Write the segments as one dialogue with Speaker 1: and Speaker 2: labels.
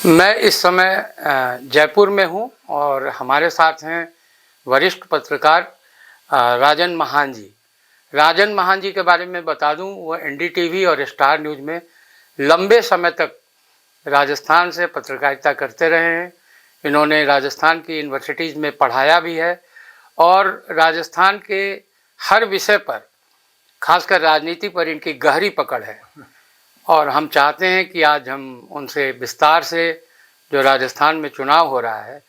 Speaker 1: मैं इस समय जयपुर में हूँ और हमारे साथ हैं वरिष्ठ पत्रकार राजन महान जी। राजन महान जी के बारे में बता दूं, वो एनडीटीवी और स्टार न्यूज़ में लंबे समय तक राजस्थान से पत्रकारिता करते रहे हैं। इन्होंने राजस्थान की यूनिवर्सिटीज़ में पढ़ाया भी है और राजस्थान के हर विषय पर, खासकर राजनीति पर इनकी गहरी पकड़ है। और हम चाहते हैं कि आज हम उनसे विस्तार से जो राजस्थान में चुनाव हो रहा है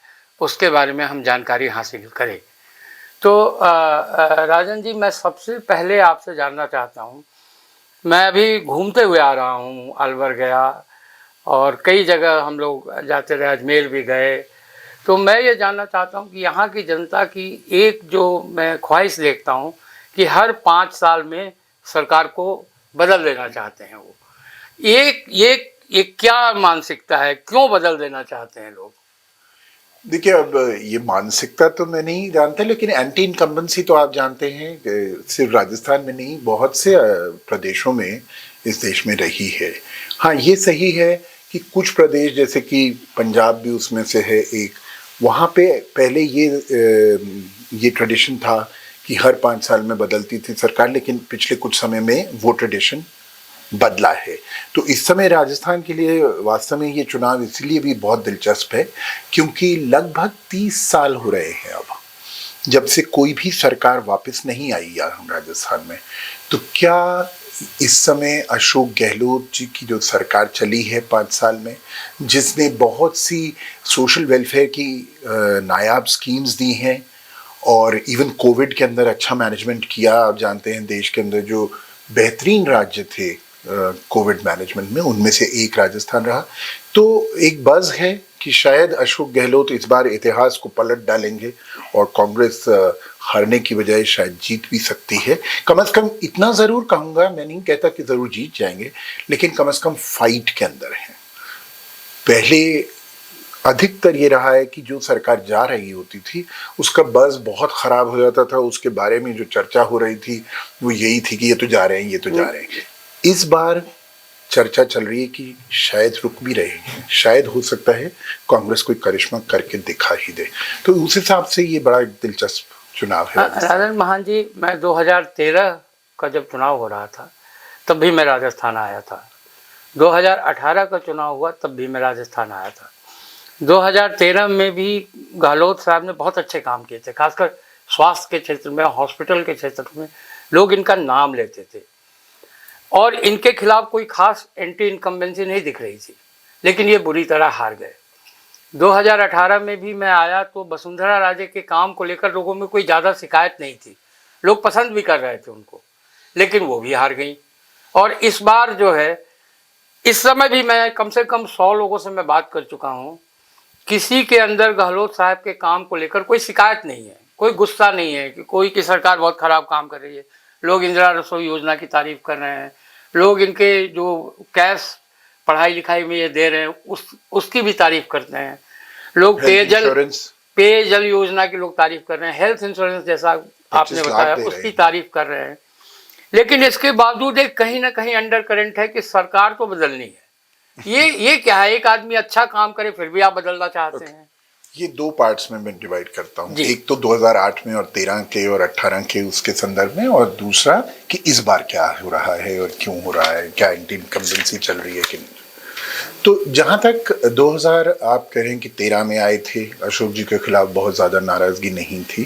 Speaker 1: उसके बारे में हम जानकारी हासिल करें। तो राजन जी, मैं सबसे पहले आपसे जानना चाहता हूँ, मैं अभी घूमते हुए आ रहा हूँ, अलवर गया और कई जगह हम लोग जाते रहे, अजमेर भी गए। तो मैं ये जानना चाहता हूँ कि यहाँ की जनता की एक जो मैं ख्वाहिश देखता हूँ कि हर 5 साल में सरकार को बदल देना चाहते हैं वो। ये क्या मानसिकता है, क्यों बदल देना चाहते हैं लोग?
Speaker 2: देखिए, अब ये मानसिकता तो मैं नहीं जानता, लेकिन एंटी इनकम्बेंसी तो आप जानते हैं सिर्फ राजस्थान में नहीं, बहुत से प्रदेशों में इस देश में रही है। हाँ, ये सही है कि कुछ प्रदेश जैसे कि पंजाब भी उसमें से है एक, वहाँ पे पहले ये ट्रेडिशन था कि हर 5 साल में बदलती थी सरकार, लेकिन पिछले कुछ समय में वो ट्रेडिशन बदला है। तो इस समय राजस्थान के लिए वास्तव में ये चुनाव इसलिए भी बहुत दिलचस्प है क्योंकि लगभग 30 साल हो रहे हैं अब जब से कोई भी सरकार वापस नहीं आई यहाँ राजस्थान में। तो क्या इस समय अशोक गहलोत जी की जो सरकार चली है 5 साल में, जिसने बहुत सी सोशल वेलफेयर की नायाब स्कीम्स दी हैं और इवन कोविड के अंदर अच्छा मैनेजमेंट किया, आप जानते हैं देश के अंदर जो बेहतरीन राज्य थे कोविड मैनेजमेंट में उनमें से एक राजस्थान रहा। तो एक बज़ है कि शायद अशोक गहलोत इस बार इतिहास को पलट डालेंगे और कांग्रेस हारने की बजाय शायद जीत भी सकती है। कम से कम इतना ज़रूर कहूँगा, मैं नहीं कहता कि ज़रूर जीत जाएंगे, लेकिन कम से कम फाइट के अंदर हैं। पहले अधिकतर ये रहा है कि जो सरकार जा रही होती थी उसका बज़ बहुत ख़राब हो जाता था, उसके बारे में जो चर्चा हो रही थी वो यही थी कि ये तो जा रहे हैं, ये तो जा रहे हैं। इस बार चर्चा चल रही है कि शायद रुक भी रहे हैं, शायद हो सकता है कांग्रेस कोई करिश्मा करके दिखा ही दे। तो उस हिसाब से ये बड़ा दिलचस्प चुनाव है।
Speaker 1: राजन महान जी, मैं 2013 का जब चुनाव हो रहा था तब भी मैं राजस्थान आया था। 2018 का चुनाव हुआ तब भी मैं राजस्थान आया था। 2013 में भी गहलोत साहब ने बहुत अच्छे काम किए थे, खासकर स्वास्थ्य के क्षेत्र में, हॉस्पिटल के क्षेत्र में लोग इनका नाम लेते थे और इनके खिलाफ कोई खास एंटी इनकम्बेंसी नहीं दिख रही थी, लेकिन ये बुरी तरह हार गए। 2018 में भी मैं आया तो वसुंधरा राजे के काम को लेकर लोगों में कोई ज़्यादा शिकायत नहीं थी, लोग पसंद भी कर रहे थे उनको, लेकिन वो भी हार गई। और इस बार जो है, इस समय भी मैं कम से कम 100 लोगों से मैं बात कर चुका हूँ, किसी के अंदर गहलोत साहब के काम को लेकर कोई शिकायत नहीं है, कोई गुस्सा नहीं है कि कोई की सरकार बहुत ख़राब काम कर रही है। लोग इंदिरा रसोई योजना की तारीफ़ कर रहे हैं, लोग इनके जो कैश पढ़ाई लिखाई में ये दे रहे हैं उसकी भी तारीफ़ करते हैं। लोग पेयजल योजना की लोग तारीफ़ कर रहे हैं, हेल्थ इंश्योरेंस जैसा आपने बताया उसकी तारीफ़ कर रहे हैं। लेकिन इसके बावजूद एक कहीं ना कहीं अंडर करंट है कि सरकार तो बदलनी है। ये क्या है? एक आदमी अच्छा काम करे फिर भी आप बदलना चाहते हैं।
Speaker 2: ये दो पार्ट्स में मैं डिवाइड करता हूँ, एक तो 2008 में और 13 के और 18 के उसके संदर्भ में, और दूसरा कि इस बार क्या हो रहा है और क्यों हो रहा है, क्या एंटी इनकम्बेंसी चल रही है कि नहीं। तो जहाँ तक 2000 आप कह रहे हैं कि 13 में आए थे, अशोक जी के खिलाफ बहुत ज़्यादा नाराज़गी नहीं थी,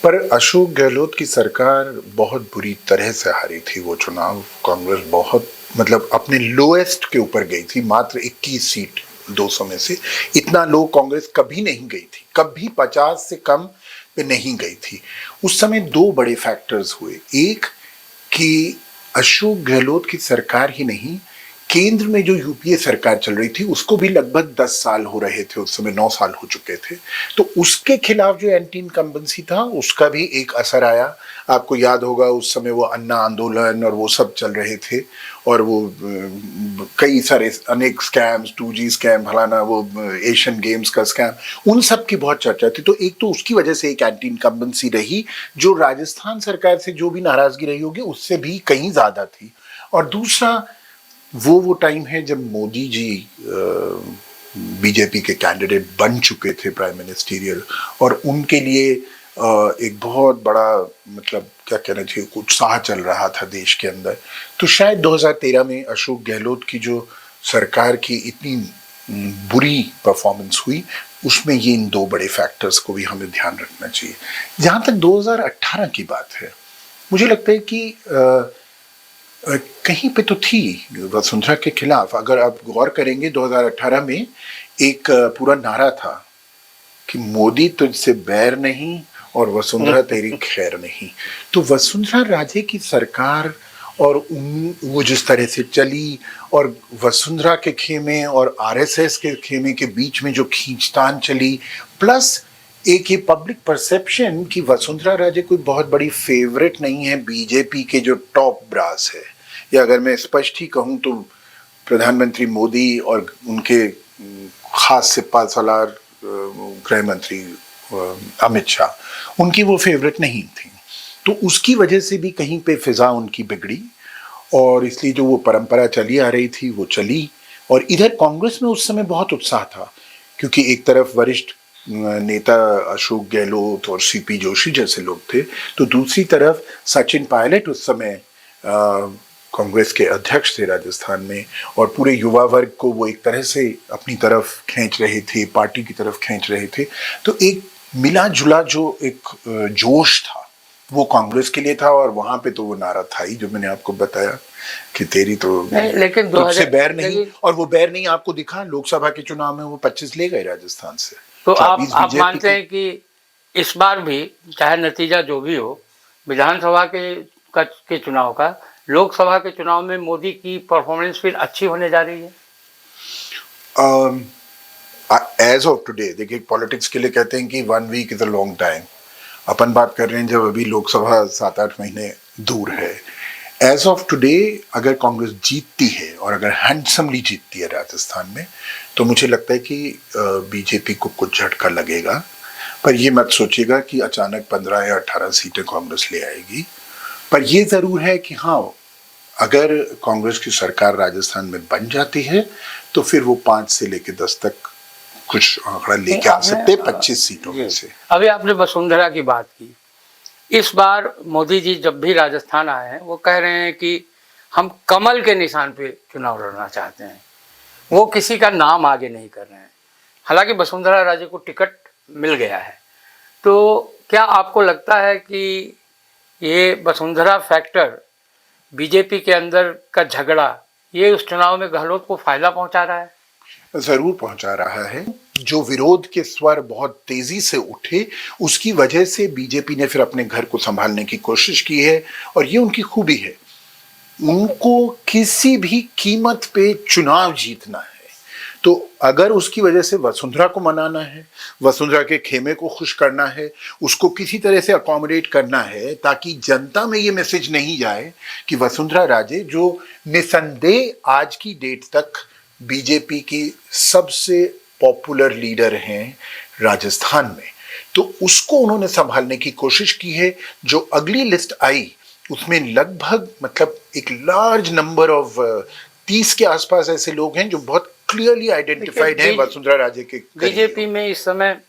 Speaker 2: पर अशोक गहलोत की सरकार बहुत बुरी तरह से हारी थी वो चुनाव। कांग्रेस बहुत अपने लोएस्ट के ऊपर गई थी, मात्र 21 सीट 200 में से। इतना लो कांग्रेस कभी नहीं गई थी, कभी 50 से कम पे नहीं गई थी। उस समय दो बड़े फैक्टर्स हुए, एक कि अशोक गहलोत की सरकार ही नहीं, केंद्र में जो यूपीए सरकार चल रही थी उसको भी लगभग 10 साल हो रहे थे, उस समय 9 साल हो चुके थे। तो उसके खिलाफ जो एंटी इनकम्बेंसी था उसका भी एक असर आया। आपको याद होगा उस समय वो अन्ना आंदोलन और वो सब चल रहे थे, और वो कई सारे अनेक स्कैम्स, 2G स्कैम, फलाना वो एशियन गेम्स का स्कैम, उन सब की बहुत चर्चा थी। तो एक तो उसकी वजह से एक एंटी इनकम्बेंसी रही जो राजस्थान सरकार से जो भी नाराजगी रही होगी उससे भी कहीं ज़्यादा थी। और दूसरा, वो टाइम है जब मोदी जी बीजेपी के कैंडिडेट बन चुके थे प्राइम मिनिस्टीरियल, और उनके लिए एक बहुत बड़ा, मतलब क्या कहना चाहिए, उत्साह चल रहा था देश के अंदर। तो शायद 2013 में अशोक गहलोत की जो सरकार की इतनी बुरी परफॉर्मेंस हुई, उसमें ये इन दो बड़े फैक्टर्स को भी हमें ध्यान रखना चाहिए। जहाँ तक 2018 की बात है, मुझे लगता है कि कहीं पे तो थी वसुंधरा के खिलाफ। अगर आप गौर करेंगे 2018 में एक पूरा नारा था कि मोदी तुझसे बैर नहीं और वसुंधरा तेरी खैर नहीं। तो वसुंधरा राजे की सरकार और वो जिस तरह से चली, और वसुंधरा के खेमे और आरएसएस के खेमे के बीच में जो खींचतान चली, प्लस एक ये पब्लिक परसेप्शन कि वसुंधरा राजे कोई बहुत बड़ी फेवरेट नहीं है बीजेपी के जो टॉप ब्रास है, या अगर मैं स्पष्ट ही कहूं तो प्रधानमंत्री मोदी और उनके खास सिपा सलार गृह मंत्री अमित शाह, उनकी वो फेवरेट नहीं थी। तो उसकी वजह से भी कहीं पे फिजा उनकी बिगड़ी, और इसलिए जो वो परंपरा चली आ रही थी वो चली। और इधर कांग्रेस में उस समय बहुत उत्साह था, क्योंकि एक तरफ वरिष्ठ नेता अशोक गहलोत और सीपी जोशी जैसे लोग थे, तो दूसरी तरफ सचिन पायलट उस समय कांग्रेस के अध्यक्ष थे राजस्थान में, और पूरे युवा वर्ग को वो एक तरह से अपनी तरफ खींच रहे थे, पार्टी की तरफ खींच रहे थे। तो एक मिला जुला जो एक जोश था वो कांग्रेस के लिए था, और वहां पे तो वो नारा था ही जो मैंने आपको बताया कि तेरी तो
Speaker 1: नहीं, लेकिन
Speaker 2: तुझसे बैर नहीं। और वो बैर नहीं आपको दिखा, लोकसभा के चुनाव में वो 25 ले गए राजस्थान से।
Speaker 1: तो आप मानते हैं कि इस बार भी चाहे नतीजा जो भी हो, विधानसभा के चुनाव का, लोकसभा के चुनाव में मोदी की परफॉर्मेंस फिर अच्छी होने जा रही है?
Speaker 2: एज ऑफ टुडे, देखिए पॉलिटिक्स के लिए कहते हैं कि 1 week is a long time. अपन बात कर रहे हैं जब अभी लोकसभा 7-8 महीने दूर है। एज ऑफ टुडे अगर कांग्रेस जीतती है, और अगर हैंडसमली जीतती है राजस्थान में, तो मुझे लगता है कि बीजेपी को कुछ झटका लगेगा। पर ये मत सोचिएगा कि अचानक 15 या 18 सीटें कांग्रेस ले आएगी। पर ये जरूर है कि हाँ, अगर कांग्रेस की सरकार राजस्थान में बन जाती है तो फिर वो 5 से लेकर 10 तक कुछ आंकड़ा लेके आ सकते हैं 25 सीटों में से।
Speaker 1: अभी आपने वसुंधरा की बात की। इस बार मोदी जी जब भी राजस्थान आए हैं, वो कह रहे हैं कि हम कमल के निशान पे चुनाव लड़ना चाहते हैं, वो किसी का नाम आगे नहीं कर रहे हैं। हालांकि वसुंधरा राजे को टिकट मिल गया है, तो क्या आपको लगता है कि ये वसुंधरा फैक्टर, बीजेपी के अंदर का झगड़ा, ये उस चुनाव में गहलोत को फायदा पहुंचा रहा है?
Speaker 2: जरूर पहुंचा रहा है। जो विरोध के स्वर बहुत तेजी से उठे, उसकी वजह से बीजेपी ने फिर अपने घर को संभालने की कोशिश की है, और ये उनकी खूबी है। उनको किसी भी कीमत पे चुनाव जीतना है। तो अगर उसकी वजह से वसुंधरा को मनाना है, वसुंधरा के खेमे को खुश करना है, उसको किसी तरह से अकोमोडेट करना है, ताकि जनता में ये मैसेज नहीं जाए कि वसुंधरा राजे, जो निसंदेह आज की डेट तक बीजेपी की सबसे पॉपुलर लीडर हैं राजस्थान में, तो उसको उन्होंने संभालने की कोशिश की है। जो अगली लिस्ट आई उसमें लगभग, मतलब एक लार्ज नंबर ऑफ 30 के आसपास ऐसे लोग हैं जो बहुत क्लियरली आइडेंटिफाइड हैं वसुंधरा राजे के।
Speaker 1: बीजेपी में इस समय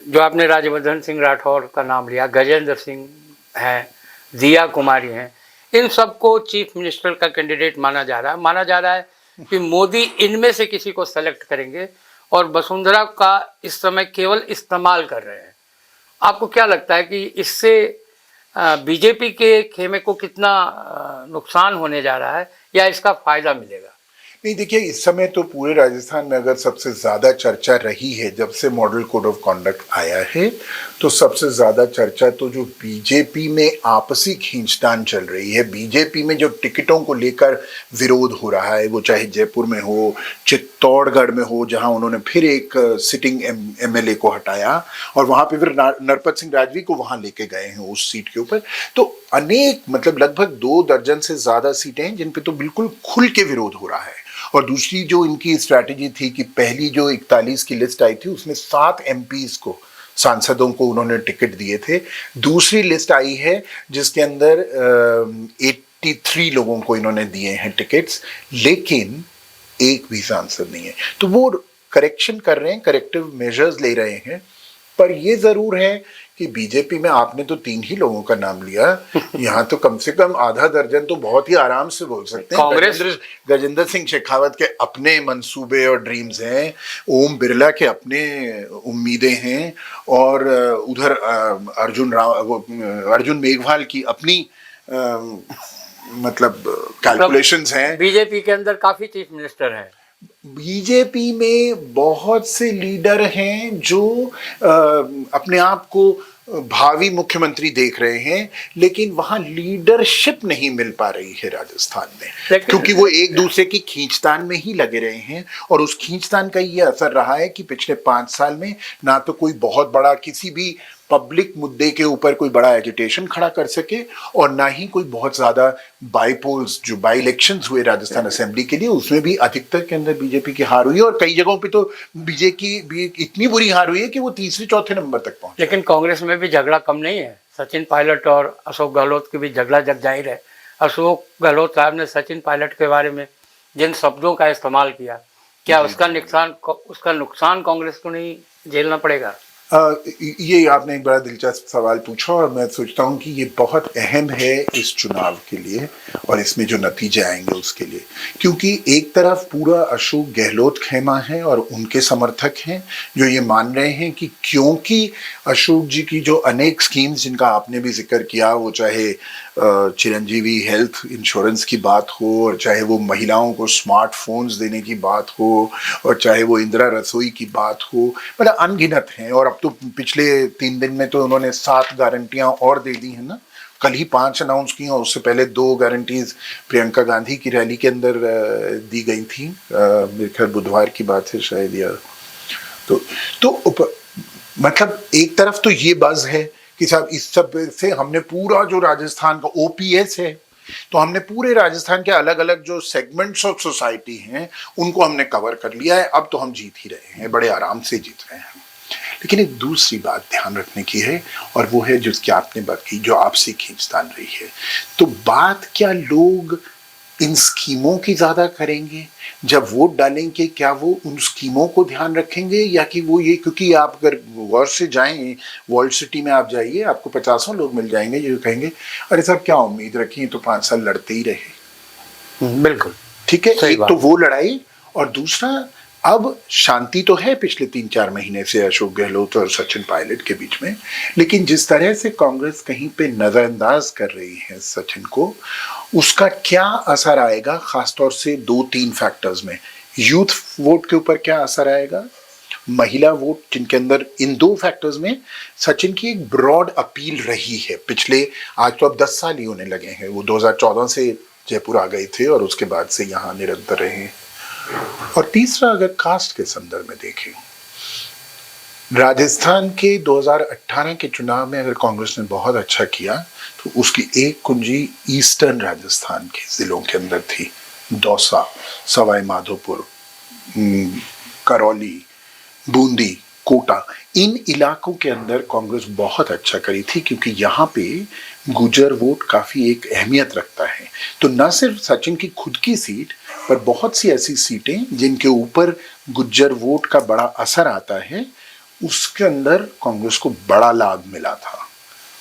Speaker 1: जो आपने राज्यवर्धन सिंह राठौर का नाम लिया, गजेंद्र सिंह हैं, दिया कुमारी हैं, इन सबको चीफ मिनिस्टर का कैंडिडेट माना जा रहा है कि मोदी इनमें से किसी को सेलेक्ट करेंगे, और वसुंधरा का इस समय केवल इस्तेमाल कर रहे हैं। आपको क्या लगता है कि इससे बीजेपी के खेमे को कितना नुकसान होने जा रहा है, या इसका फायदा मिलेगा?
Speaker 2: नहीं, देखिए इस समय तो पूरे राजस्थान में अगर सबसे ज्यादा चर्चा रही है जब से मॉडल कोड ऑफ कॉन्डक्ट आया है, तो सबसे ज्यादा चर्चा तो जो बीजेपी में आपसी खींचतान चल रही है, बीजेपी में जो टिकटों को लेकर विरोध हो रहा है, वो चाहे जयपुर में हो, चित्तौड़गढ़ में हो, जहां उन्होंने फिर एक सिटिंग एमएलए को हटाया, और वहां पे फिर नरपत सिंह राजवी को वहां लेके गए हैं उस सीट के ऊपर। तो अनेक, मतलब लगभग 2 दर्जन से ज्यादा सीटें हैं जिन पे तो बिल्कुल खुल के विरोध हो रहा है। और दूसरी जो इनकी स्ट्रैटेजी थी कि पहली जो 41 की लिस्ट आई थी उसमें 7 एमपीज को, सांसदों को उन्होंने टिकट दिए थे। दूसरी लिस्ट आई है जिसके अंदर 83 लोगों को इन्होंने दिए हैं टिकट्स, लेकिन एक भी सांसद नहीं है। तो वो करेक्शन कर रहे हैं, करेक्टिव मेजर्स ले रहे हैं। पर ये जरूर है कि बीजेपी में आपने तो 3 ही लोगों का नाम लिया, यहाँ तो कम से कम आधा दर्जन तो बहुत ही आराम से बोल सकते हैं।
Speaker 1: कांग्रेस
Speaker 2: गजेंद्र सिंह शेखावत के अपने मंसूबे और ड्रीम्स हैं, ओम बिरला के अपने उम्मीदें हैं, और उधर अर्जुन मेघवाल की अपनी मतलब कैलकुलेशंस हैं।
Speaker 1: बीजेपी के अंदर काफी चीफ मिनिस्टर हैं।
Speaker 2: बीजेपी में बहुत से लीडर हैं जो अपने आप को भावी मुख्यमंत्री देख रहे हैं, लेकिन वहां लीडरशिप नहीं मिल पा रही है राजस्थान में, क्योंकि वो एक दूसरे की खींचतान में ही लगे रहे हैं। और उस खींचतान का ये असर रहा है कि पिछले 5 साल में ना तो कोई बहुत बड़ा किसी भी पब्लिक मुद्दे के ऊपर कोई बड़ा एजिटेशन खड़ा कर सके, और ना ही कोई बहुत ज्यादा बाईपोल्स जो बाई इलेक्शंस हुए राजस्थान असेंबली के लिए, उसमें भी अधिकतर के अंदर बीजेपी की हार हुई है, और कई जगहों पे तो बीजेपी भी इतनी बुरी हार हुई है कि वो तीसरे चौथे नंबर तक पहुंचे।
Speaker 1: लेकिन कांग्रेस में भी झगड़ा कम नहीं है। सचिन पायलट और अशोक गहलोत की भी झगड़ा जग जाहिर है। अशोक गहलोत साहब ने सचिन पायलट के बारे में जिन शब्दों का इस्तेमाल किया, क्या उसका नुकसान कांग्रेस को नहीं झेलना पड़ेगा?
Speaker 2: ये आपने एक बड़ा दिलचस्प सवाल पूछा, और मैं सोचता हूँ कि ये बहुत अहम है इस चुनाव के लिए और इसमें जो नतीजे आएंगे उसके लिए। क्योंकि एक तरफ पूरा अशोक गहलोत खेमा है और उनके समर्थक हैं जो ये मान रहे हैं कि क्योंकि अशोक जी की जो अनेक स्कीम्स जिनका आपने भी जिक्र किया, वो चाहे चिरंजीवी हेल्थ इंश्योरेंस की बात हो, और चाहे वो महिलाओं को स्मार्टफोन्स देने की बात हो, और चाहे वो इंदिरा रसोई की बात हो, मतलब अनगिनत हैं। और अब तो पिछले 3 दिन में तो उन्होंने 7 गारंटियां और दे दी हैं ना। कल ही 5 अनाउंस की, और उससे पहले 2 गारंटीज प्रियंका गांधी की रैली के अंदर दी गई थी। मेरे ख्याल बुधवार की बात है शायद, या तो मतलब एक तरफ तो ये बज़ है कि साहब इस सब से हमने पूरा जो राजस्थान का ओपीएस है, तो हमने पूरे राजस्थान के अलग अलग जो सेगमेंट्स ऑफ सोसाइटी हैं उनको हमने कवर कर लिया है। अब तो हम जीत ही रहे हैं, बड़े आराम से जीत रहे हैं। लेकिन एक दूसरी बात ध्यान रखने की है, और वो है जिसकी आपने बात की, जो आपसी खींचतान रही है। तो बात क्या लोग इन स्कीमों की ज्यादा करेंगे जब वोट डालेंगे? क्या वो उन स्कीमों को ध्यान रखेंगे, या कि वो ये, क्योंकि आप अगर गौर से जाएं, वर्ल्ड सिटी में आप जाइए, आपको 50 लोग मिल जाएंगे जो कहेंगे अरे साहब क्या उम्मीद रखी, तो 5 साल लड़ते ही रहे।
Speaker 1: बिल्कुल
Speaker 2: ठीक है, एक तो वो लड़ाई, और दूसरा अब शांति तो है पिछले 3-4 महीने से अशोक गहलोत और सचिन पायलट के बीच में, लेकिन जिस तरह से कांग्रेस कहीं पे नजरअंदाज कर रही है सचिन को, उसका क्या असर आएगा, खासतौर से 2-3 फैक्टर्स में। यूथ वोट के ऊपर क्या असर आएगा, महिला वोट, जिनके अंदर इन 2 फैक्टर्स में सचिन की एक ब्रॉड अपील रही है पिछले, आज तो अब 10 साल ही होने लगे हैं, वो 2014 से जयपुर आ गए थे और उसके बाद से यहाँ निरंतर रहे हैं। और तीसरा, अगर कास्ट के संदर्भ में देखें, राजस्थान के 2018 के चुनाव में अगर कांग्रेस ने बहुत अच्छा किया, तो उसकी एक कुंजी ईस्टर्न राजस्थान के जिलों के अंदर थी। दौसा, सवाई माधोपुर, करौली, बूंदी, कोटा, इन इलाकों के अंदर कांग्रेस बहुत अच्छा करी थी, क्योंकि यहाँ पे गुजर वोट काफी एक अहमियत रखता है। तो न सिर्फ सचिन की खुद की सीट, पर बहुत सी ऐसी सीटें जिनके ऊपर गुज्जर वोट का बड़ा असर आता है, उसके अंदर कांग्रेस को बड़ा लाभ मिला था।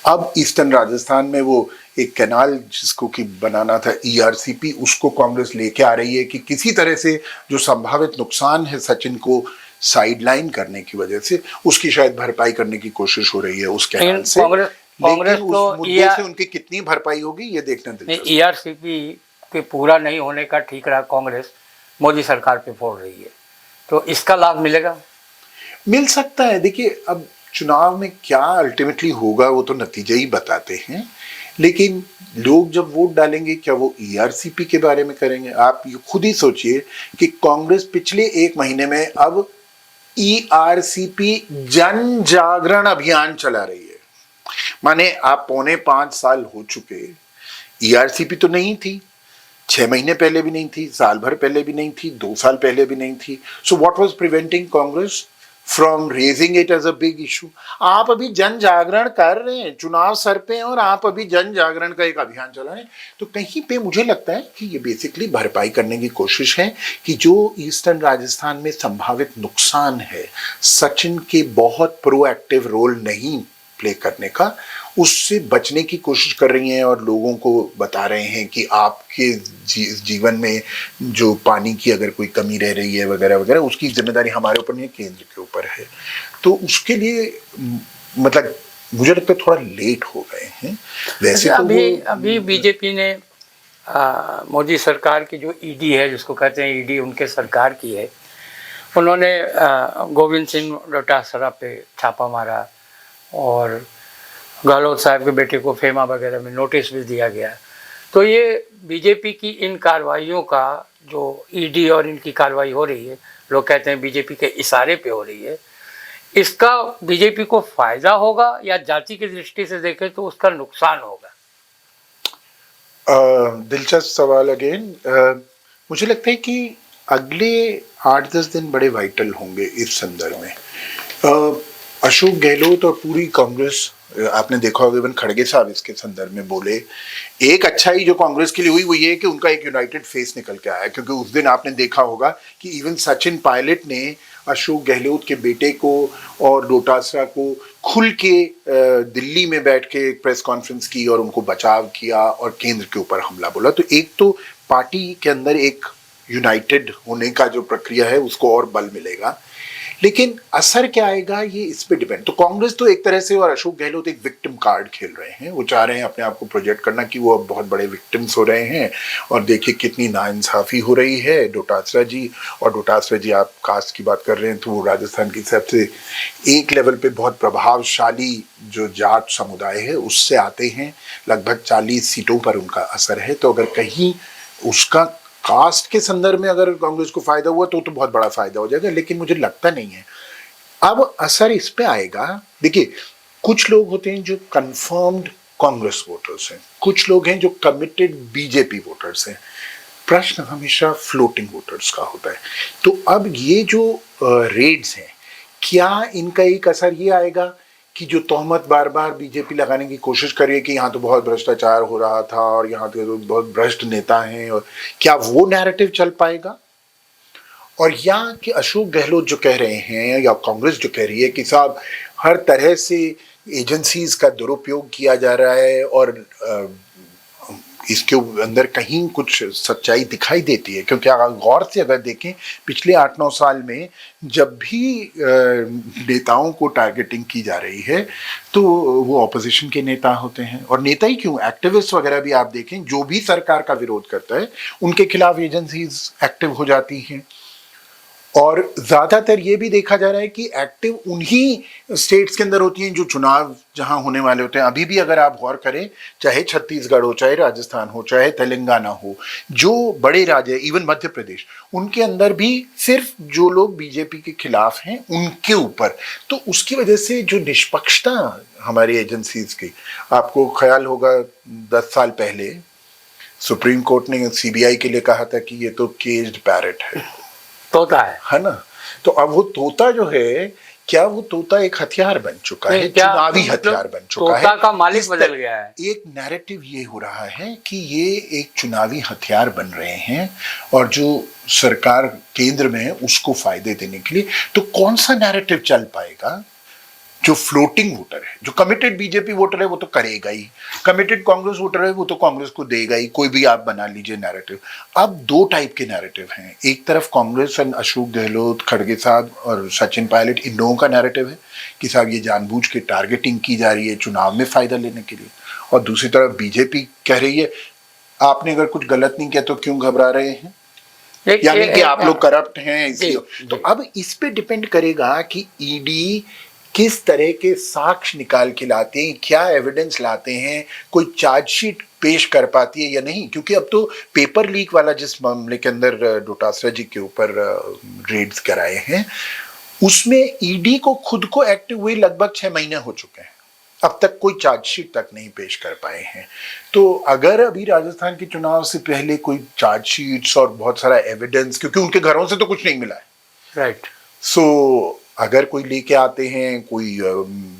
Speaker 2: अब ईस्टर्न राजस्थान में वो एक कैनाल जिसको कि बनाना था ईआरसीपी, उसको कांग्रेस लेके आ रही है कि किसी तरह से जो संभावित नुकसान है सचिन को साइडलाइन करने की वजह से, उसकी शायद भरपाई करने की कोशिश हो रही है उस कैनाल से।
Speaker 1: कांग्रेस
Speaker 2: तो उस मुद्दे से उनकी कितनी भरपाई होगी ये देखना दिलचस्प है।
Speaker 1: ईआरसीपी के पूरा नहीं होने का ठीकरा कांग्रेस मोदी सरकार पे फोड़ रही है, तो इसका लाभ मिलेगा?
Speaker 2: मिल सकता है। देखिए, अब चुनाव में क्या अल्टीमेटली होगा वो तो नतीजे ही बताते हैं, लेकिन लोग जब वोट डालेंगे क्या वो ईआरसीपी के बारे में करेंगे? आप ये खुद ही सोचिए कि कांग्रेस पिछले 1 महीने में अब ईआरसीपी जन जागरण अभियान चला रही है। माने आप 4.5 साल हो चुके, ईआरसीपी तो नहीं थी, 6 महीने पहले भी नहीं थी, साल भर पहले भी नहीं थी, 2 साल पहले भी नहीं थी। So what was preventing Congress? From raising it as a big issue. आप अभी जन जागरण कर रहे हैं, चुनाव सर पे हैं और आप अभी जन जागरण का एक अभियान चला रहे हैं, तो कहीं पे मुझे लगता है कि ये बेसिकली भरपाई करने की कोशिश है कि जो ईस्टर्न राजस्थान में संभावित नुकसान है सचिन के बहुत प्रोएक्टिव रोल नहीं प्ले करने का, उससे बचने की कोशिश कर रही हैं और लोगों को बता रहे हैं कि आपके जीवन में जो पानी की अगर कोई कमी रह रही है वगैरह वगैरह, उसकी जिम्मेदारी हमारे ऊपर नहीं, केंद्र के ऊपर है। तो उसके लिए मतलब मुझे लगता है थोड़ा लेट हो गए हैं। वैसे तो
Speaker 1: अभी बीजेपी ने मोदी सरकार की जो ईडी है, जिसको कहते हैं ईडी, उनके सरकार की है, उन्होंने गोविंद सिंह डोटासरा पे छापा मारा और गहलोत साहब के बेटे को फेमा वगैरह में नोटिस भी दिया गया। तो ये बीजेपी की इन कार्रवाइयों का, जो ईडी और इनकी कार्रवाई हो रही है, लोग कहते हैं बीजेपी के इशारे पे हो रही है, इसका बीजेपी को फायदा होगा या जाति की दृष्टि से देखें तो उसका नुकसान होगा?
Speaker 2: दिलचस्प सवाल अगेन। मुझे लगता है कि अगले 8-10 दिन बड़े वाइटल होंगे इस संदर्भ में। अशोक गहलोत और पूरी कांग्रेस, आपने देखा होगा इवन खड़गे साहब इसके संदर्भ में बोले, एक अच्छाई जो कांग्रेस के लिए हुई वो ये है कि उनका एक यूनाइटेड फेस निकल के आया, क्योंकि उस दिन आपने देखा होगा कि इवन सचिन पायलट ने अशोक गहलोत के बेटे को और डोटासरा को खुल के दिल्ली में बैठ के एक प्रेस कॉन्फ्रेंस की और उनको बचाव किया और केंद्र के ऊपर हमला बोला। तो एक तो पार्टी के अंदर एक यूनाइटेड होने का जो प्रक्रिया है उसको और बल मिलेगा, लेकिन असर क्या आएगा ये इस पे डिपेंड। तो कांग्रेस तो एक तरह से और अशोक गहलोत एक विक्टिम कार्ड खेल रहे हैं, वो चाह रहे हैं अपने आप को प्रोजेक्ट करना कि वो अब बहुत बड़े विक्टिम्स हो रहे हैं और देखिए कितनी नाइंसाफी हो रही है डोटासरा जी। और डोटासरा जी, आप कास्ट की बात कर रहे हैं तो वो राजस्थान की सबसे एक लेवल पे बहुत प्रभावशाली जो जाट समुदाय है उससे आते हैं, लगभग 40 सीटों पर उनका असर है। तो अगर कहीं उसका कास्ट के संदर्भ में अगर कांग्रेस को फायदा हुआ तो बहुत बड़ा फायदा हो जाएगा, लेकिन मुझे लगता नहीं है। अब असर इस पे आएगा, देखिए कुछ लोग होते हैं जो कंफर्म्ड कांग्रेस वोटर्स हैं, कुछ लोग हैं जो कमिटेड बीजेपी वोटर्स हैं। प्रश्न हमेशा फ्लोटिंग वोटर्स का होता है। तो अब ये जो रेड्स हैं, क्या इनका एक असर ये आएगा कि जो तोहमत बार बार बीजेपी लगाने की कोशिश कर रही है कि यहाँ तो बहुत भ्रष्टाचार हो रहा था और यहाँ तो बहुत भ्रष्ट नेता हैं, और क्या वो नैरेटिव चल पाएगा? और या कि अशोक गहलोत जो कह रहे हैं या कांग्रेस जो कह रही है कि साहब हर तरह से एजेंसीज का दुरुपयोग किया जा रहा है और इसके अंदर कहीं कुछ सच्चाई दिखाई देती है, क्योंकि अगर गौर से अगर देखें पिछले 8-9 साल में जब भी नेताओं को टारगेटिंग की जा रही है तो वो ऑपोजिशन के नेता होते हैं, और नेता ही क्यों, एक्टिविस्ट वगैरह भी आप देखें जो भी सरकार का विरोध करता है उनके खिलाफ एजेंसीज एक्टिव हो जाती हैं। और ज्यादातर ये भी देखा जा रहा है कि एक्टिव उन्हीं स्टेट्स के अंदर होती हैं जो चुनाव जहां होने वाले होते हैं। अभी भी अगर आप गौर करें, चाहे छत्तीसगढ़ हो, चाहे राजस्थान हो, चाहे तेलंगाना हो, जो बड़े राज्य, इवन मध्य प्रदेश, उनके अंदर भी सिर्फ जो लोग बीजेपी के खिलाफ हैं उनके ऊपर। तो उसकी वजह से जो निष्पक्षता हमारी एजेंसीज की, आपको ख्याल होगा 10 साल पहले सुप्रीम कोर्ट ने सीबीआई के लिए कहा था कि ये तो केज्ड पैरट है,
Speaker 1: तोता है
Speaker 2: ना। तो अब वो तोता जो है, क्या वो तोता एक हथियार बन चुका है, चुनावी हथियार बन चुका है,
Speaker 1: तोता का मालिक बदल गया है।
Speaker 2: एक नैरेटिव ये हो रहा है कि ये एक चुनावी हथियार बन रहे हैं और जो सरकार केंद्र में है उसको फायदे देने के लिए। तो कौन सा नैरेटिव चल पाएगा? जो फ्लोटिंग वोटर है, जो कमिटेड बीजेपी वोटर है वो तो करेगा ही, कमिटेड कांग्रेस वोटर है वो तो कांग्रेस को देगा ही, कोई भी आप बना लीजिए नैरेटिव। अब 2 टाइप के नैरेटिव हैं, एक तरफ कांग्रेस और अशोक गहलोत, खड़गे साहब और सचिन पायलट, इन लोगों का नैरेटिव है कि साहब ये जानबूझ के टारगेटिंग की जा रही है चुनाव में फायदा लेने के लिए, और दूसरी तरफ बीजेपी कह रही है आपने अगर कुछ गलत नहीं किया तो क्यों घबरा रहे हैं, यानी कि आप लोग करप्ट हैं इसलिए। तो अब इस पे डिपेंड करेगा कि ईडी किस तरह के साक्ष्य निकाल के लाते हैं, क्या एविडेंस लाते हैं, कोई चार्जशीट पेश कर पाती है या नहीं। क्योंकि अब तो पेपर लीक वाला जिस मामले के अंदर डोटासरा जी के ऊपर रेड्स कराए हैं, उसमें ईडी को खुद को एक्टिव हुए लगभग 6 महीने हो चुके हैं, अब तक कोई चार्जशीट तक नहीं पेश कर पाए हैं। तो अगर अभी राजस्थान के चुनाव से पहले कोई चार्जशीट्स और बहुत सारा एविडेंस, क्योंकि उनके घरों से तो कुछ नहीं मिला है,
Speaker 1: राइट,
Speaker 2: सो अगर कोई लेके आते हैं, कोई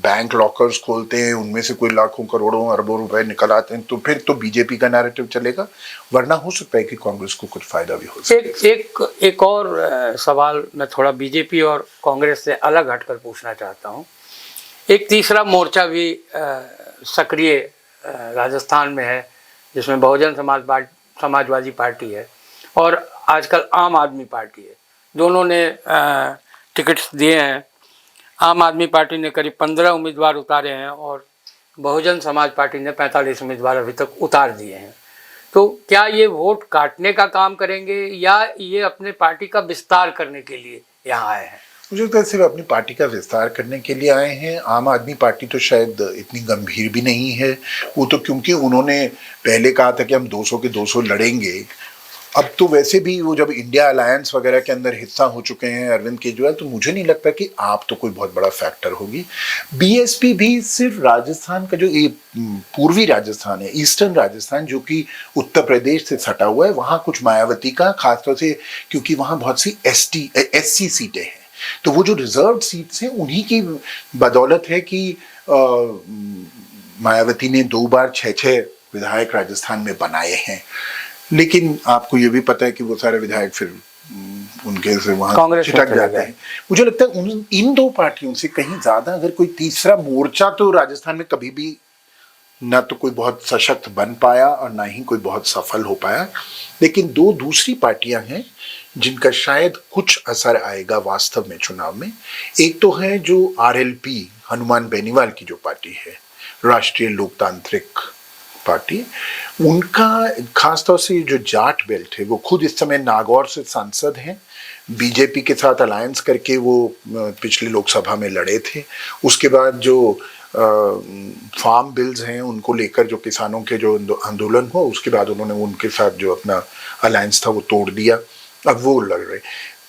Speaker 2: बैंक लॉकर्स खोलते हैं, उनमें से कोई लाखों करोड़ों अरबों रुपए निकल आते हैं, तो फिर तो बीजेपी का नैरेटिव चलेगा, वरना हो सकता है कि कांग्रेस को कुछ फायदा भी हो सकता है।
Speaker 1: एक और सवाल मैं थोड़ा बीजेपी और कांग्रेस से अलग हटकर पूछना चाहता हूँ। एक तीसरा मोर्चा भी सक्रिय राजस्थान में है, जिसमें बहुजन समाजवादी पार्टी है और आजकल आम आदमी पार्टी है। दोनों ने टिकट्स दिए हैं। आम आदमी पार्टी ने करीब 15 उम्मीदवार उतारे हैं और बहुजन समाज पार्टी ने 45 उम्मीदवार अभी तक उतार दिए हैं। तो क्या ये वोट काटने का काम करेंगे या ये अपने पार्टी का विस्तार करने के लिए यहाँ आए हैं?
Speaker 2: मुझे लगता है सिर्फ अपनी पार्टी का विस्तार करने के लिए आए हैं। आम आदमी पार्टी तो शायद इतनी गंभीर भी नहीं है। वो तो क्योंकि उन्होंने पहले कहा था कि हम 200 के 200 लड़ेंगे, अब तो वैसे भी वो जब इंडिया अलायंस वगैरह के अंदर हिस्सा हो चुके हैं अरविंद केजरीवाल, तो मुझे नहीं लगता कि आप तो कोई बहुत बड़ा फैक्टर होगी। बीएसपी भी सिर्फ राजस्थान का जो ये पूर्वी राजस्थान है, ईस्टर्न राजस्थान, जो कि उत्तर प्रदेश से सटा हुआ है, वहाँ कुछ मायावती का, खासतौर से क्योंकि वहाँ बहुत सी एससी सीटें हैं, तो वो जो रिजर्व सीट्स हैं उन्हीं की बदौलत है कि मायावती ने 2 बार 6-6 विधायक राजस्थान में बनाए हैं। लेकिन आपको ये भी पता है कि वो सारे विधायक फिर उनके से वहां चिटक जाते हैं। मुझे लगता है इन दो पार्टियों से कहीं ज्यादा अगर कोई तीसरा मोर्चा तो राजस्थान में कभी भी ना तो कोई बहुत सशक्त बन पाया और ना ही कोई बहुत सफल हो पाया। लेकिन 2 दूसरी पार्टियां हैं जिनका शायद कुछ असर आएगा वास्तव में चुनाव में। एक तो है जो आरएलपी, हनुमान बेनीवाल की जो पार्टी है, राष्ट्रीय लोकतांत्रिक पार्टी, उनका खासतौर से जो जाट बेल्ट है, वो खुद इस समय नागौर से सांसद हैं, बीजेपी के साथ अलायंस करके वो पिछली लोकसभा में लड़े थे। उसके बाद जो फार्म बिल्स हैं उनको लेकर जो किसानों के जो आंदोलन हुआ, उसके बाद उन्होंने उनके साथ जो अपना अलायंस था वो तोड़ दिया, अब वो लड़ रहे।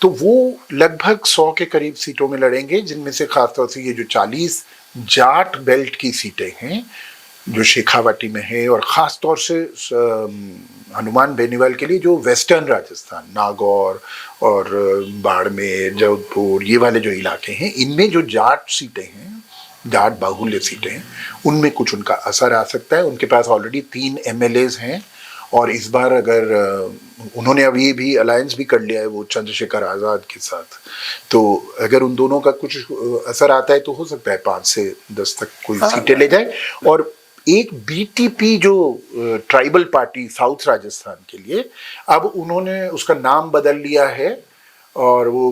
Speaker 2: तो वो लगभग 100 के करीब सीटों में लड़ेंगे, जिनमें से खासतौर से ये जो 40 जाट बेल्ट की सीटें हैं जो शेखावाटी में है, और ख़ास तौर से हनुमान बेनीवाल के लिए जो वेस्टर्न राजस्थान, नागौर और बाड़मेर, जोधपुर, ये वाले जो इलाके हैं, इनमें जो जाट सीटें हैं, जाट बाहुल्य सीटें हैं, उनमें कुछ उनका असर आ सकता है। उनके पास ऑलरेडी 3 एमएलएज हैं और इस बार अगर उन्होंने अब ये भी अलायंस भी कर लिया है वो चंद्रशेखर आज़ाद के साथ, तो अगर उन दोनों का कुछ असर आता है तो हो सकता है 5 से 10 तक कोई सीटें ले जाए। और एक बीटीपी जो ट्राइबल पार्टी साउथ राजस्थान के लिए, अब उन्होंने उसका नाम बदल लिया है और वो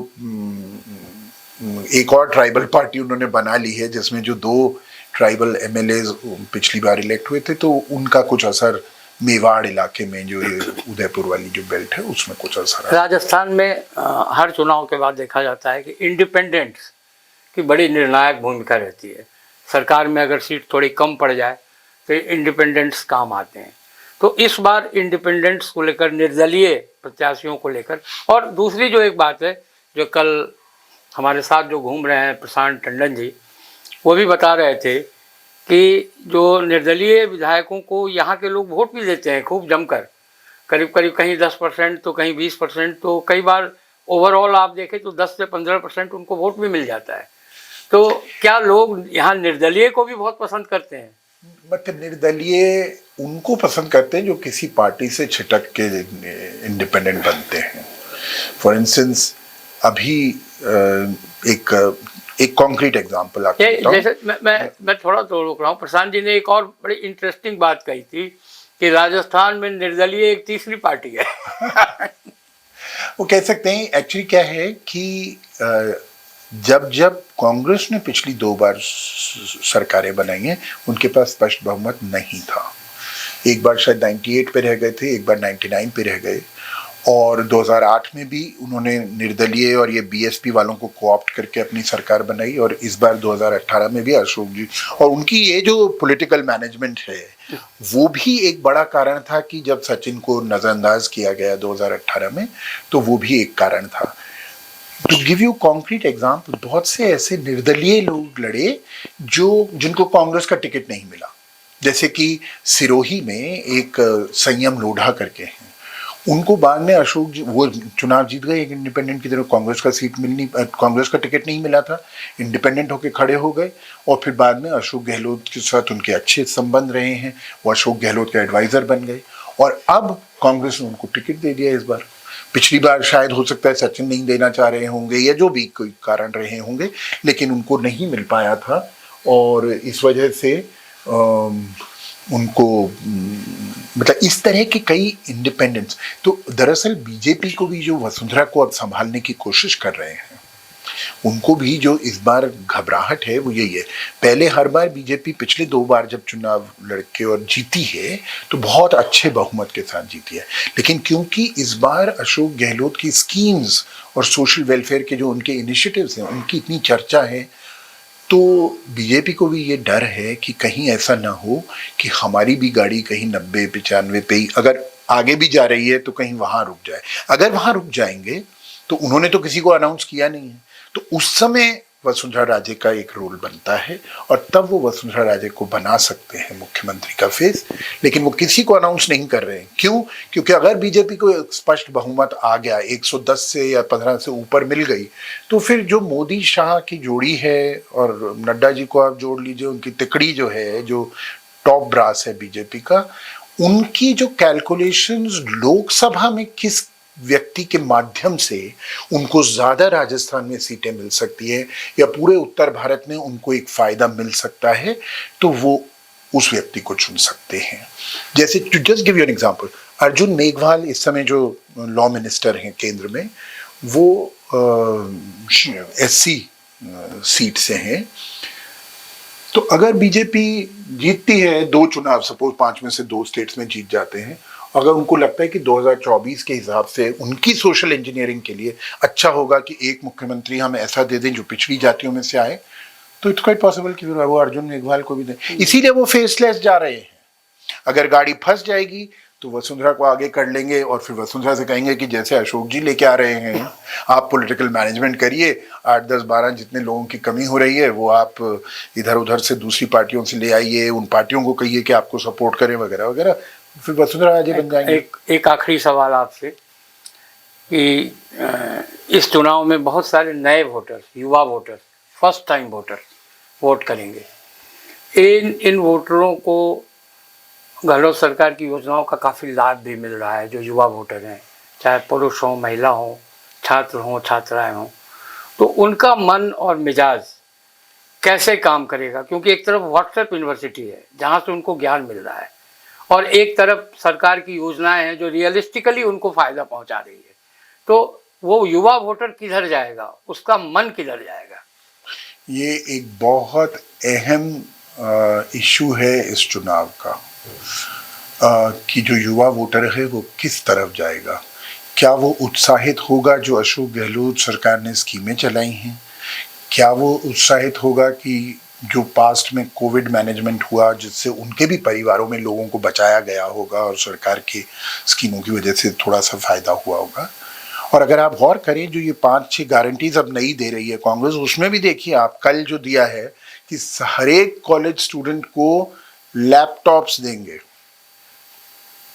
Speaker 2: एक और ट्राइबल पार्टी उन्होंने बना ली है जिसमें जो 2 ट्राइबल एमएलएज पिछली बार इलेक्ट हुए थे, तो उनका कुछ असर मेवाड़ इलाके में जो ये उदयपुर वाली जो बेल्ट है उसमें कुछ असर है।
Speaker 1: राजस्थान में हर चुनाव के बाद देखा जाता है कि इंडिपेंडेंट्स की बड़ी निर्णायक भूमिका रहती है। सरकार में अगर सीट थोड़ी कम पड़ जाए तो इंडिपेंडेंट्स काम आते हैं। तो इस बार इंडिपेंडेंट्स को लेकर, निर्दलीय प्रत्याशियों को लेकर, और दूसरी जो एक बात है जो कल हमारे साथ जो घूम रहे हैं प्रशांत टंडन जी, वो भी बता रहे थे कि जो निर्दलीय विधायकों को यहाँ के लोग वोट भी देते हैं खूब जमकर, करीब करीब कहीं 10% तो कहीं 20%, तो कई बार ओवरऑल आप देखें तो 10 से 15% उनको वोट भी मिल जाता है। तो क्या लोग यहाँ निर्दलीय को भी बहुत पसंद करते हैं?
Speaker 2: मतलब निर्दलीय उनको पसंद करते हैं जो किसी पार्टी से छिटक के इंडिपेंडेंट बनते हैं। फॉर इंस्टेंस अभी एक कॉन्क्रीट एग्जांपल आपको बताऊं।
Speaker 1: जैसे मैं थोड़ा तो रोक रहा हूँ, प्रशांत जी ने एक और बड़ी इंटरेस्टिंग बात कही थी कि राजस्थान में निर्दलीय एक तीसरी पार्टी है।
Speaker 2: वो कह सकते हैं एक्चुअली क्या है कि जब कांग्रेस ने पिछली 2 बार सरकारें बनाई हैं, उनके पास स्पष्ट बहुमत नहीं था। एक बार शायद 98 पे रह गए थे, एक बार 99 पे रह गए, और 2008 में भी उन्होंने निर्दलीय और ये बीएसपी वालों को कोऑप्ट करके अपनी सरकार बनाई, और इस बार 2018 में भी अशोक जी और उनकी ये जो पॉलिटिकल मैनेजमेंट है वो भी एक बड़ा कारण था कि जब सचिन को नज़रअंदाज किया गया 2018 में, तो वो भी एक कारण था। To give you concrete example, बहुत से ऐसे निर्दलीय लोग लड़े जिनको कांग्रेस का टिकट नहीं मिला। जैसे कि सिरोही में एक संयम लोढ़ा करके हैं, उनको बाद में अशोक जी वो चुनाव जीत गए, एक इंडिपेंडेंट की तरफ कांग्रेस का सीट मिलनी, कांग्रेस का टिकट नहीं मिला था, इंडिपेंडेंट होके खड़े हो गए और फिर बाद में अशोक गहलोत के साथ उनके अच्छे संबंध रहे हैं, वो अशोक गहलोत के एडवाइजर बन गए और अब कांग्रेस ने उनको टिकट दे दिया इस बार। पिछली बार शायद हो सकता है सचिन नहीं देना चाह रहे होंगे या जो भी कोई कारण रहे होंगे, लेकिन उनको नहीं मिल पाया था और इस वजह से उनको मतलब इस तरह के कई इंडिपेंडेंस। तो दरअसल बीजेपी को भी जो वसुंधरा को अब संभालने की कोशिश कर रहे हैं, उनको भी जो इस बार घबराहट है वो यही है। पहले हर बार बीजेपी पिछले 2 बार जब चुनाव लड़के और जीती है तो बहुत अच्छे बहुमत के साथ जीती है, लेकिन क्योंकि इस बार अशोक गहलोत की स्कीम्स और सोशल वेलफेयर के जो उनके इनिशिएटिव्स हैं उनकी इतनी चर्चा है, तो बीजेपी को भी ये डर है कि कहीं ऐसा ना हो कि हमारी भी गाड़ी कहीं 90-95 पे ही अगर आगे भी जा रही है तो कहीं वहां रुक जाए। अगर वहां रुक जाएंगे तो उन्होंने तो किसी को अनाउंस किया नहीं है, तो उस समय वसुंधरा राजे का एक रोल बनता है और तब वो वसुंधरा राजे को बना सकते हैं मुख्यमंत्री का फेस, लेकिन वो किसी को अनाउंस नहीं कर रहे हैं। क्यों? क्योंकि अगर बीजेपी को एक स्पष्ट बहुमत आ गया, 110 से या 15 से ऊपर मिल गई, तो फिर जो मोदी शाह की जोड़ी है और नड्डा जी को आप जोड़ लीजिए, उनकी तिकड़ी जो है, जो टॉप ब्रास है बीजेपी का, उनकी जो कैलकुलेशंस लोकसभा में किस व्यक्ति के माध्यम से उनको ज्यादा राजस्थान में सीटें मिल सकती है या पूरे उत्तर भारत में उनको एक फायदा मिल सकता है, तो वो उस व्यक्ति को चुन सकते हैं। जैसे to just give you an example, Arjun Meghwal इस समय जो लॉ मिनिस्टर हैं केंद्र में, वो एससी सीट से हैं। तो अगर बीजेपी जीतती है 2 चुनाव, सपोज 5 में से 2 स्टेट्स में जीत जाते हैं, अगर उनको लगता है कि 2024 के हिसाब से उनकी सोशल इंजीनियरिंग के लिए अच्छा होगा कि एक मुख्यमंत्री हम ऐसा दे दें जो पिछड़ी जातियों में से आए, तो इट्स क्वाइट पॉसिबल कि वो अर्जुन मेघवाल को भी दें। इसीलिए वो फेसलेस जा रहे हैं। अगर गाड़ी फंस जाएगी तो वसुंधरा को आगे कर लेंगे और फिर वसुंधरा से कहेंगे कि जैसे अशोक जी लेके आ रहे हैं, आप पॉलिटिकल मैनेजमेंट करिए, 8, 10, 12 जितने लोगों की कमी हो रही है वो आप इधर उधर से दूसरी पार्टियों से ले आइए, उन पार्टियों को कहिए कि आपको सपोर्ट करें वगैरह वगैरह, फिर वसुंधरा राजे बन जाएंगे।
Speaker 1: एक आखिरी सवाल आपसे कि इस चुनाव में बहुत सारे नए वोटर्स, युवा voters, first time voter vote करेंगे। इन वोटरों को गहलोत सरकार की योजनाओं का काफ़ी लाभ भी मिल रहा है। जो युवा वोटर हैं, चाहे पुरुष हों, महिला हों, छात्र हों, छात्राएं हों, तो उनका मन और मिजाज कैसे काम करेगा? क्योंकि एक तरफ व्हाट्सएप यूनिवर्सिटी है जहाँ से उनको ज्ञान मिल रहा है और एक तरफ सरकार की योजनाएं हैं जो रियलिस्टिकली उनको फ़ायदा पहुंचा रही है, तो वो युवा वोटर किधर जाएगा? उसका मन किधर जाएगा?
Speaker 2: ये एक बहुत अहम इशू है इस चुनाव का, कि जो युवा वोटर है वो किस तरफ जाएगा। क्या वो उत्साहित होगा जो अशोक गहलोत सरकार ने स्कीमें चलाई हैं? क्या वो उत्साहित होगा कि जो पास्ट में कोविड मैनेजमेंट हुआ जिससे उनके भी परिवारों में लोगों को बचाया गया होगा और सरकार की स्कीमों की वजह से थोड़ा सा फायदा हुआ होगा? और अगर आप गौर करें, जो ये 5-6 गारंटीज अब नई दे रही है कांग्रेस, उसमें भी देखिए आप कल जो दिया है कि हर एक कॉलेज स्टूडेंट को लैपटॉप्स देंगे,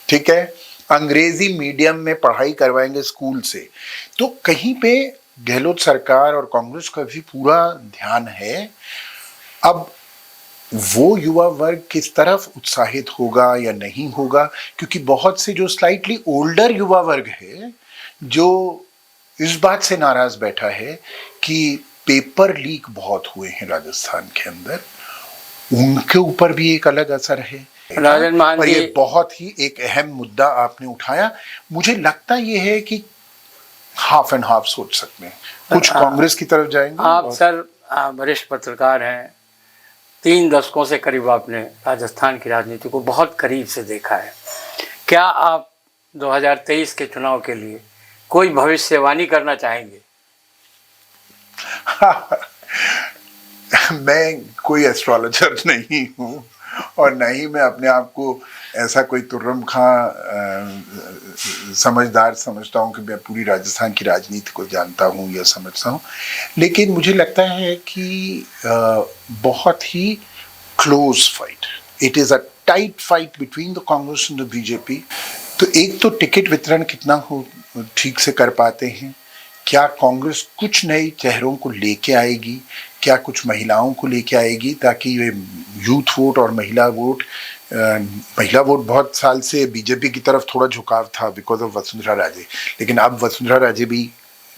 Speaker 2: ठीक है, अंग्रेजी मीडियम में पढ़ाई करवाएंगे स्कूल से। तो कहीं पे गहलोत सरकार और कांग्रेस का भी पूरा ध्यान है। अब वो युवा वर्ग किस तरफ उत्साहित होगा या नहीं होगा, क्योंकि बहुत से जो स्लाइटली ओल्डर युवा वर्ग है जो इस बात से नाराज बैठा है कि पेपर लीक बहुत हुए हैं राजस्थान के अंदर, उनके ऊपर भी एक अलग असर है।
Speaker 1: राजन मान
Speaker 2: और ये बहुत ही एक अहम मुद्दा आपने उठाया। मुझे लगता ये है कि हाफ एंड हाफ सोच सकते हैं, कुछ कांग्रेस की तरफ जाएंगे।
Speaker 1: आप सर वरिष्ठ पत्रकार हैं, 3 दशकों से करीब आपने राजस्थान की राजनीति को बहुत करीब से देखा है। क्या आप 2023 के चुनाव के लिए कोई भविष्यवाणी करना चाहेंगे?
Speaker 2: मैं कोई एस्ट्रोलॉजर नहीं हूँ और न ही मैं अपने आप को ऐसा कोई तुर्रम खां समझदार समझता हूँ कि मैं पूरी राजस्थान की राजनीति को जानता हूँ या समझता हूँ। लेकिन मुझे लगता है कि बहुत ही close fight, it is a tight fight between the Congress and the BJP. तो एक तो टिकट वितरण कितना हो ठीक से कर पाते हैं, क्या कांग्रेस कुछ नए चेहरों को लेके आएगी, क्या कुछ महिलाओं को लेके आएगी ताकि ये यूथ वोट और महिला वोट बहुत साल से बीजेपी की तरफ थोड़ा झुकाव था बिकॉज ऑफ वसुंधरा राजे, लेकिन अब वसुंधरा राजे भी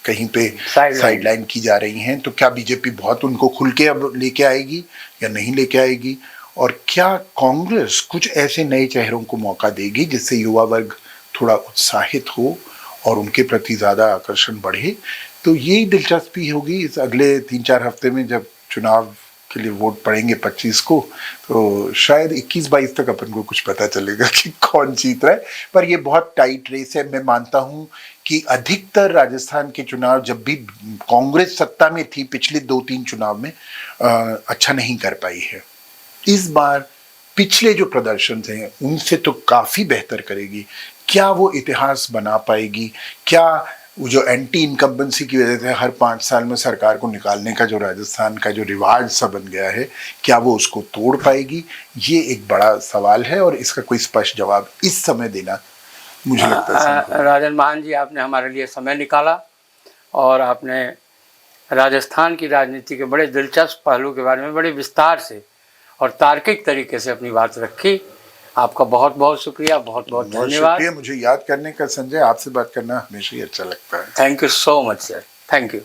Speaker 2: कहीं पे साइडलाइन की जा रही हैं, तो क्या बीजेपी बहुत उनको खुल के अब लेके आएगी या नहीं लेके आएगी, और क्या कांग्रेस कुछ ऐसे नए चेहरों को मौका देगी जिससे युवा वर्ग थोड़ा उत्साहित हो और उनके प्रति ज़्यादा आकर्षण बढ़े। तो यही दिलचस्पी होगी इस अगले 3-4 हफ्ते में जब चुनाव के लिए वोट पड़ेंगे 25 को, तो शायद 21-22 तक अपन को कुछ पता चलेगा कि कौन जीत रहा है। पर ये बहुत टाइट रेस है। मैं मानता हूँ कि अधिकतर राजस्थान के चुनाव जब भी कांग्रेस सत्ता में थी पिछले 2-3 चुनाव में अच्छा नहीं कर पाई है। इस बार पिछले जो प्रदर्शन हैं उनसे तो काफ़ी बेहतर करेगी। क्या वो इतिहास बना पाएगी? क्या वो जो एंटी इनकम्बेंसी की वजह से हर 5 साल में सरकार को निकालने का जो राजस्थान का जो रिवाज सा बन गया है, क्या वो उसको तोड़ पाएगी? ये एक बड़ा सवाल है और इसका कोई स्पष्ट जवाब इस समय देना मुझे लगता है।
Speaker 1: राजन मान जी, आपने हमारे लिए समय निकाला और आपने राजस्थान की राजनीति के बड़े दिलचस्प पहलू के बारे में बड़े विस्तार से और तार्किक तरीके से अपनी बात रखी। आपका बहुत बहुत शुक्रिया, बहुत बहुत धन्यवाद।
Speaker 2: शुक्रिया मुझे याद करने का। संजय, आपसे बात करना हमेशा ही अच्छा लगता है।
Speaker 1: Thank you so much sir, thank you.